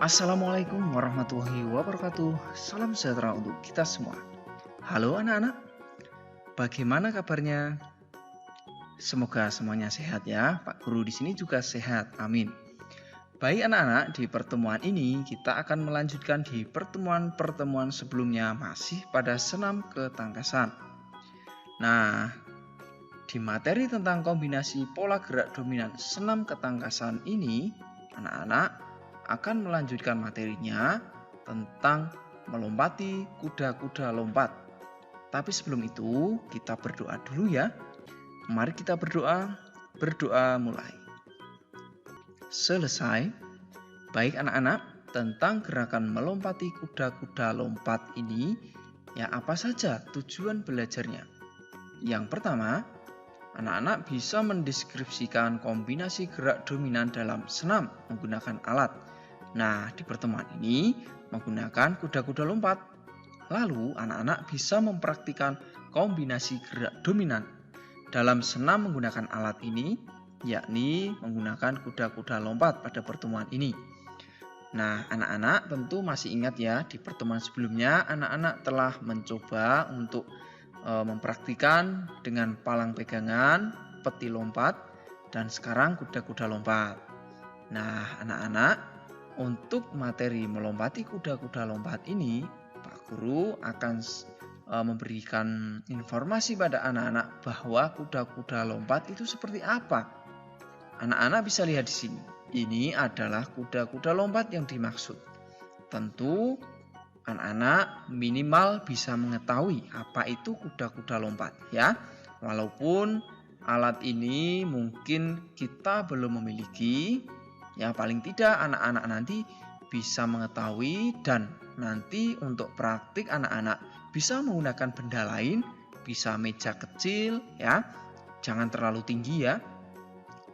Assalamualaikum warahmatullahi wabarakatuh. Salam sejahtera untuk kita semua. Halo anak-anak, bagaimana kabarnya? Semoga semuanya sehat ya. Pak Guru di sini juga sehat. Amin. Baik anak-anak, di pertemuan ini kita akan melanjutkan di pertemuan-pertemuan sebelumnya masih pada senam ketangkasan. Nah, di materi tentang kombinasi pola gerak dominan senam ketangkasan ini, anak-anak akan melanjutkan materinya tentang melompati kuda-kuda lompat. Tapi sebelum itu kita berdoa dulu ya. Mari kita berdoa. Berdoa mulai. Selesai. Baik anak-anak, tentang gerakan melompati kuda-kuda lompat ini, ya apa saja tujuan belajarnya? Yang pertama, anak-anak bisa mendeskripsikan kombinasi gerak dominan dalam senam menggunakan alat. Nah, di pertemuan ini menggunakan kuda-kuda lompat. Lalu, anak-anak bisa mempraktikkan kombinasi gerak dominan dalam senam menggunakan alat ini, yakni menggunakan kuda-kuda lompat pada pertemuan ini. Nah, anak-anak tentu masih ingat ya, di pertemuan sebelumnya anak-anak telah mencoba untuk mempraktikkan dengan palang pegangan, peti lompat, dan sekarang kuda-kuda lompat. Nah, anak-anak, untuk materi melompati kuda-kuda lompat ini, Pak Guru akan memberikan informasi pada anak-anak bahwa kuda-kuda lompat itu seperti apa. Anak-anak bisa lihat di sini. Ini adalah kuda-kuda lompat yang dimaksud. Tentu anak-anak minimal bisa mengetahui apa itu kuda-kuda lompat ya. Walaupun alat ini mungkin kita belum memiliki, ya paling tidak anak-anak nanti bisa mengetahui, dan nanti untuk praktik anak-anak bisa menggunakan benda lain, bisa meja kecil ya, jangan terlalu tinggi ya.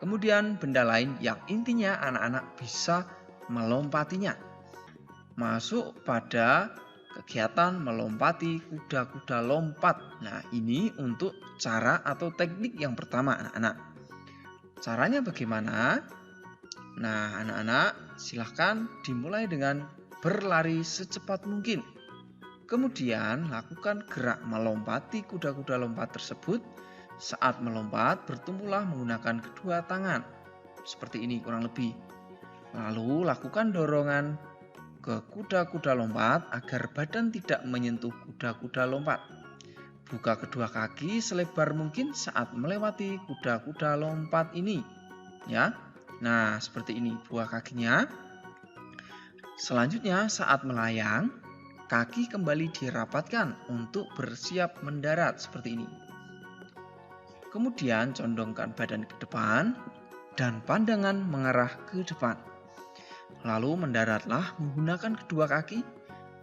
Kemudian benda lain yang intinya anak-anak bisa melompatinya. Masuk pada kegiatan melompati kuda-kuda lompat. Nah, ini untuk cara atau teknik yang pertama anak-anak. Caranya bagaimana? Nah, anak-anak silahkan dimulai dengan berlari secepat mungkin. Kemudian lakukan gerak melompati kuda-kuda lompat tersebut. Saat melompat, bertumpulah menggunakan kedua tangan. Seperti ini kurang lebih. Lalu lakukan dorongan ke kuda-kuda lompat agar badan tidak menyentuh kuda-kuda lompat. Buka kedua kaki selebar mungkin saat melewati kuda-kuda lompat ini. Ya. Nah, seperti ini buah kakinya. Selanjutnya saat melayang, kaki kembali dirapatkan untuk bersiap mendarat seperti ini. Kemudian condongkan badan ke depan dan pandangan mengarah ke depan. Lalu mendaratlah menggunakan kedua kaki.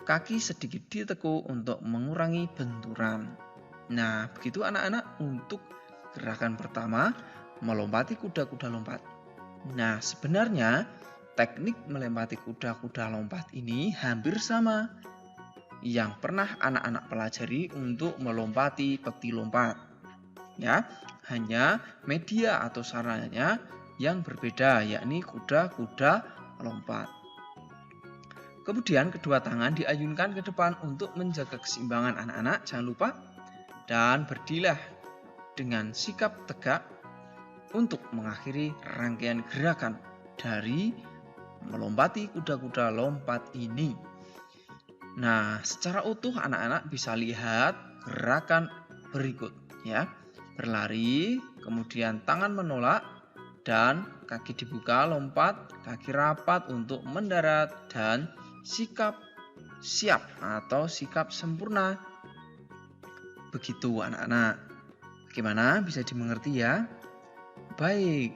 Kaki sedikit ditekuk untuk mengurangi benturan. Nah, begitu anak-anak untuk gerakan pertama, melompati kuda-kuda lompat. Nah, sebenarnya teknik melompati kuda-kuda lompat ini hampir sama yang pernah anak-anak pelajari untuk melompati peti lompat. Ya, hanya media atau sarannya yang berbeda, yakni kuda-kuda lompat. Kemudian kedua tangan diayunkan ke depan untuk menjaga keseimbangan anak-anak, jangan lupa. Dan berdirilah dengan sikap tegak untuk mengakhiri rangkaian gerakan dari melompati kuda-kuda lompat ini. Nah, secara utuh anak-anak bisa lihat gerakan berikut ya. Berlari, kemudian tangan menolak, dan kaki dibuka lompat, kaki rapat untuk mendarat, dan sikap siap atau sikap sempurna. Begitu anak-anak. Bagaimana, bisa dimengerti ya? Baik,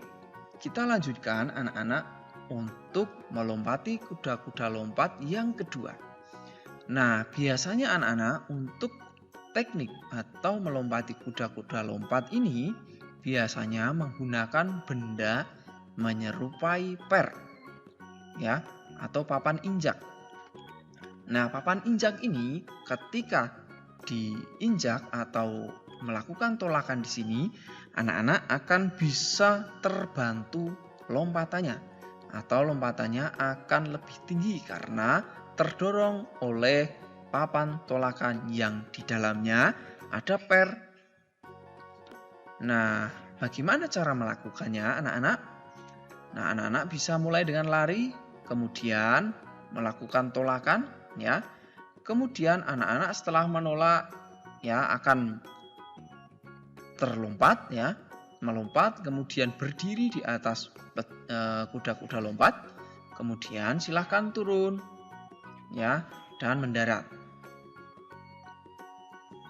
kita lanjutkan anak-anak untuk melompati kuda-kuda lompat yang kedua. Nah, biasanya anak-anak untuk teknik atau melompati kuda-kuda lompat ini biasanya menggunakan benda menyerupai per ya, atau papan injak. Nah, papan injak ini ketika diinjak atau melakukan tolakan di sini, anak-anak akan bisa terbantu lompatannya, atau lompatannya akan lebih tinggi karena terdorong oleh papan tolakan yang di dalamnya ada per. Nah, bagaimana cara melakukannya anak-anak? Nah, anak-anak bisa mulai dengan lari, kemudian melakukan tolakan, ya. Kemudian anak-anak setelah menolak, ya, akan terlompat, ya, melompat, kemudian berdiri di atas kuda-kuda lompat, kemudian silahkan turun, ya, dan mendarat.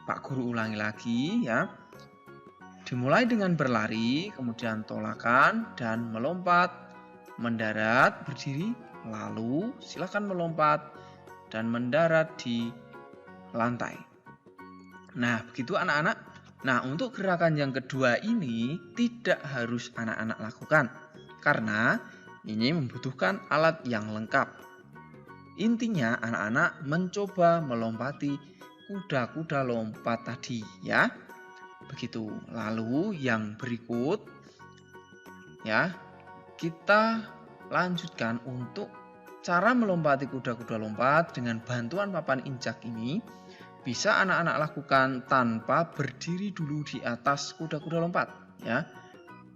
Pak Guru ulangi lagi, ya. Dimulai dengan berlari, kemudian tolakan dan melompat, mendarat, berdiri, lalu silakan melompat dan mendarat di lantai. Nah, begitu anak-anak. Nah, untuk gerakan yang kedua ini tidak harus anak-anak lakukan karena ini membutuhkan alat yang lengkap. Intinya anak-anak mencoba melompati kuda-kuda lompat tadi, ya. Begitu. Lalu yang berikut, ya, kita lanjutkan untuk cara melompati kuda-kuda lompat dengan bantuan papan injak ini. Bisa anak-anak lakukan tanpa berdiri dulu di atas kuda-kuda lompat, ya.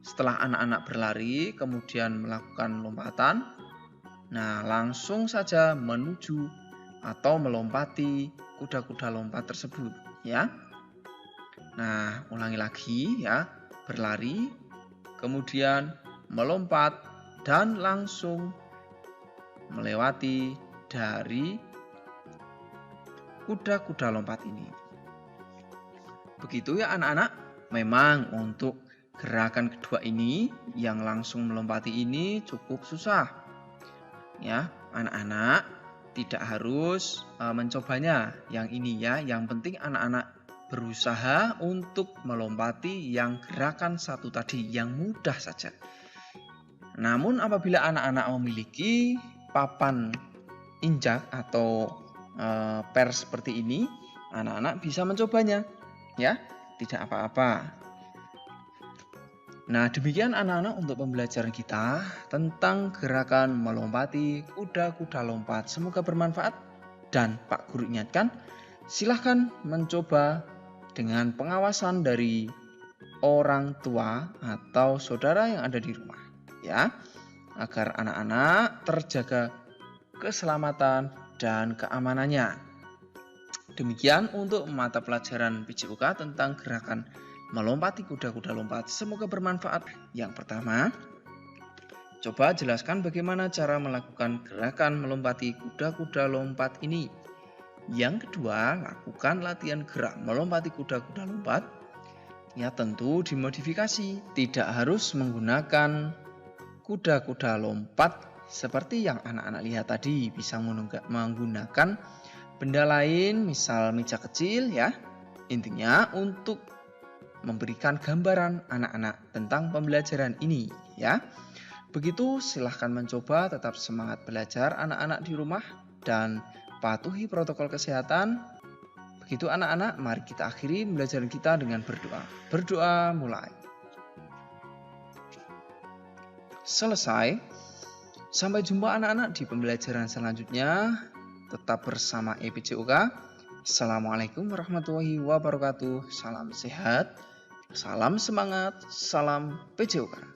Setelah anak-anak berlari kemudian melakukan lompatan, nah langsung saja menuju atau melompati kuda-kuda lompat tersebut, ya. Nah, ulangi lagi, ya. Berlari, kemudian melompat dan langsung melewati dari kuda-kuda lompat ini. Begitu ya anak-anak. Memang untuk gerakan kedua ini yang langsung melompati ini cukup susah. Ya, anak-anak tidak harus mencobanya yang ini, ya. Yang penting anak-anak berusaha untuk melompati yang gerakan satu tadi yang mudah saja. Namun apabila anak-anak memiliki papan injak atau per seperti ini, anak-anak bisa mencobanya, ya, tidak apa-apa. Nah, demikian anak-anak untuk pembelajaran kita tentang gerakan melompati kuda-kuda lompat. Semoga bermanfaat dan Pak Guru ingatkan, silahkan mencoba dengan pengawasan dari orang tua atau saudara yang ada di rumah, ya, agar anak-anak terjaga keselamatan dan keamanannya. Demikian untuk mata pelajaran PJOK tentang gerakan melompati kuda-kuda lompat. Semoga bermanfaat. Yang pertama, coba jelaskan bagaimana cara melakukan gerakan melompati kuda-kuda lompat ini. Yang kedua, lakukan latihan gerak melompati kuda-kuda lompat. Ya, tentu dimodifikasi. Tidak harus menggunakan kuda-kuda lompat seperti yang anak-anak lihat tadi. Bisa menggunakan benda lain, misal meja kecil, ya. Intinya untuk memberikan gambaran anak-anak tentang pembelajaran ini, ya. Begitu, silahkan mencoba, tetap semangat belajar anak-anak di rumah dan patuhi protokol kesehatan. Begitu anak-anak, mari kita akhiri pembelajaran kita dengan berdoa. Berdoa mulai. Selesai. Sampai jumpa anak-anak di pembelajaran selanjutnya. Tetap bersama PJOK. Assalamualaikum warahmatullahi wabarakatuh. Salam sehat, salam semangat, salam PJOK.